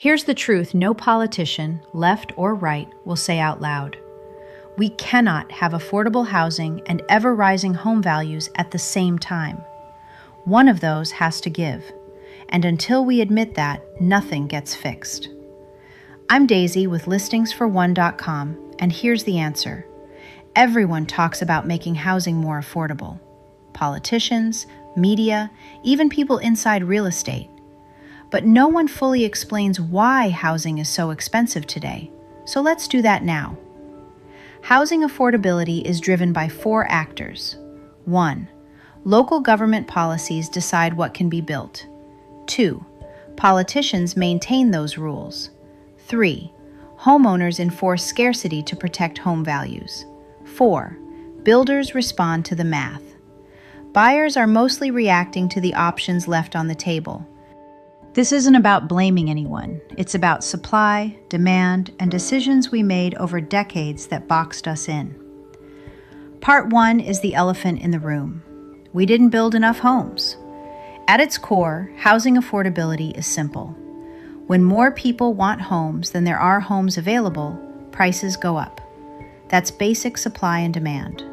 Here's the truth no politician, left or right, will say out loud. We cannot have affordable housing and ever-rising home values at the same time. One of those has to give, and until we admit that, nothing gets fixed. I'm Daisy with listingsfor1.com, and here's the answer. Everyone talks about making housing more affordable. Politicians, media, even people inside real estate. But no one fully explains why housing is so expensive today. So let's do that now. Housing affordability is driven by 4 actors. 1. Local government policies decide what can be built. 2. Politicians maintain those rules. 3. Homeowners enforce scarcity to protect home values. 4. Builders respond to the math. Buyers are mostly reacting to the options left on the table. This isn't about blaming anyone. It's about supply, demand, and decisions we made over decades that boxed us in. Part 1 is the elephant in the room. We didn't build enough homes. At its core, housing affordability is simple. When more people want homes than there are homes available, prices go up. That's basic supply and demand.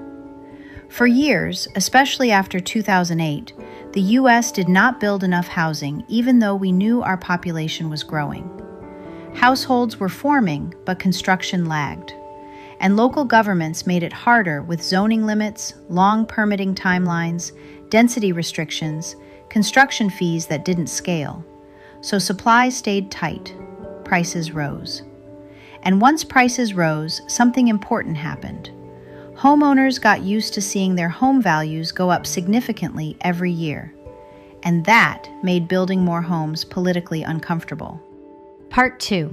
For years, especially after 2008, the U.S. did not build enough housing even though we knew our population was growing. Households were forming, but construction lagged. And local governments made it harder with zoning limits, long permitting timelines, density restrictions, construction fees that didn't scale. So supply stayed tight, prices rose. And once prices rose, something important happened. Homeowners got used to seeing their home values go up significantly every year. And that made building more homes politically uncomfortable. Part 2.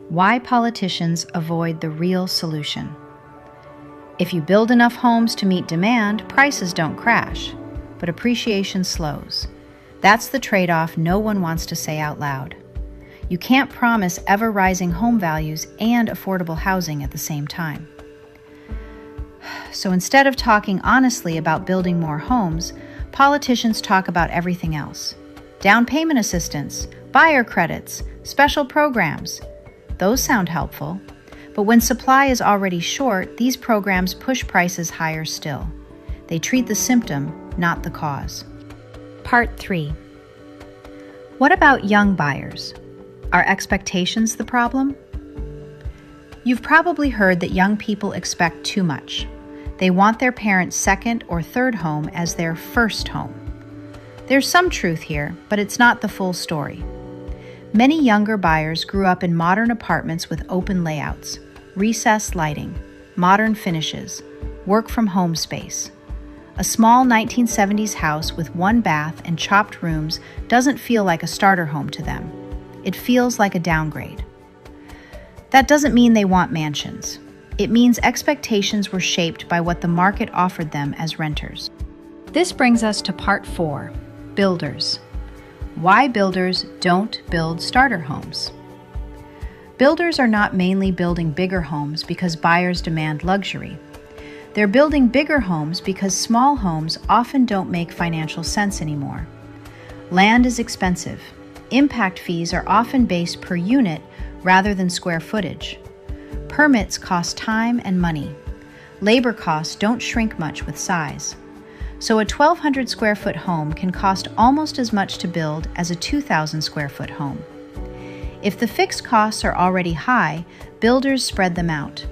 Why politicians avoid the real solution. If you build enough homes to meet demand, prices don't crash, but appreciation slows. That's the trade-off no one wants to say out loud. You can't promise ever-rising home values and affordable housing at the same time. So instead of talking honestly about building more homes, politicians talk about everything else. Down payment assistance, buyer credits, special programs. Those sound helpful. But when supply is already short, these programs push prices higher still. They treat the symptom, not the cause. Part 3. What about young buyers? Are expectations the problem? You've probably heard that young people expect too much. They want their parents' second or third home as their first home. There's some truth here, but it's not the full story. Many younger buyers grew up in modern apartments with open layouts, recessed lighting, modern finishes, work-from-home space. A small 1970s house with 1 bath and chopped rooms doesn't feel like a starter home to them. It feels like a downgrade. That doesn't mean they want mansions. It means expectations were shaped by what the market offered them as renters. This brings us to Part 4, Builders. Why builders don't build starter homes. Builders are not mainly building bigger homes because buyers demand luxury. They're building bigger homes because small homes often don't make financial sense anymore. Land is expensive. Impact fees are often based per unit rather than square footage. Permits cost time and money. Labor costs don't shrink much with size. So a 1,200 square foot home can cost almost as much to build as a 2,000 square foot home. If the fixed costs are already high, builders spread them out.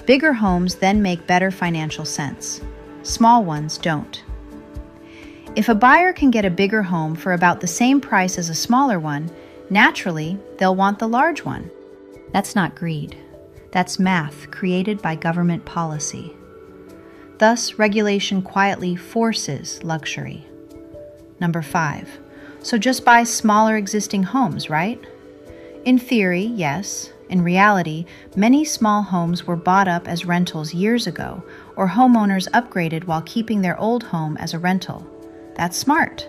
Bigger homes then make better financial sense. Small ones don't. If a buyer can get a bigger home for about the same price as a smaller one, naturally, they'll want the large one. That's not greed. That's math created by government policy. Thus, regulation quietly forces luxury. Number 5. So just buy smaller existing homes, right? In theory, yes. In reality, many small homes were bought up as rentals years ago, or homeowners upgraded while keeping their old home as a rental. That's smart.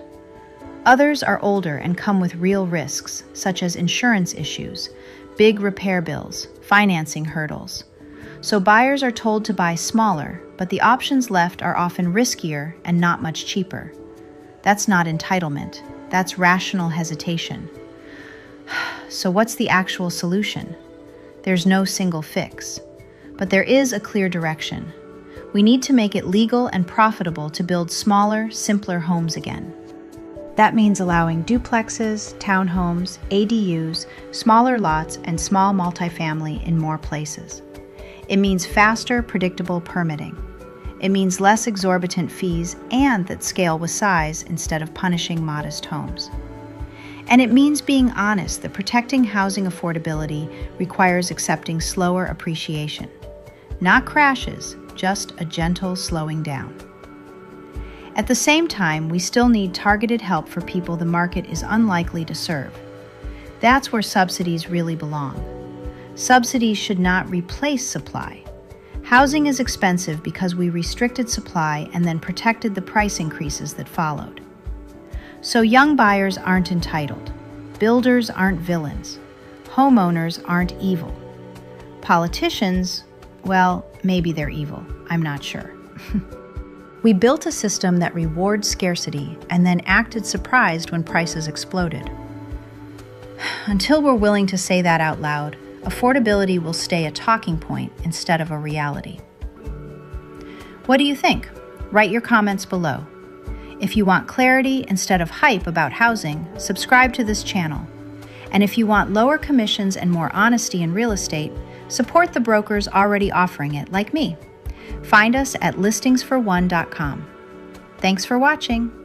Others are older and come with real risks, such as insurance issues, big repair bills, financing hurdles. So buyers are told to buy smaller, but the options left are often riskier and not much cheaper. That's not entitlement. That's rational hesitation. So what's the actual solution? There's no single fix, but there is a clear direction. We need to make it legal and profitable to build smaller, simpler homes again. That means allowing duplexes, townhomes, ADUs, smaller lots, and small multifamily in more places. It means faster, predictable permitting. It means less exorbitant fees and that scale with size instead of punishing modest homes. And it means being honest that protecting housing affordability requires accepting slower appreciation. Not crashes, just a gentle slowing down. At the same time, we still need targeted help for people the market is unlikely to serve. That's where subsidies really belong. Subsidies should not replace supply. Housing is expensive because we restricted supply and then protected the price increases that followed. So young buyers aren't entitled. Builders aren't villains. Homeowners aren't evil. Politicians, well, maybe they're evil. I'm not sure. We built a system that rewards scarcity and then acted surprised when prices exploded. Until we're willing to say that out loud, affordability will stay a talking point instead of a reality. What do you think? Write your comments below. If you want clarity instead of hype about housing, subscribe to this channel. And if you want lower commissions and more honesty in real estate, support the brokers already offering it, like me. Find us at listingsforone.com. Thanks for watching.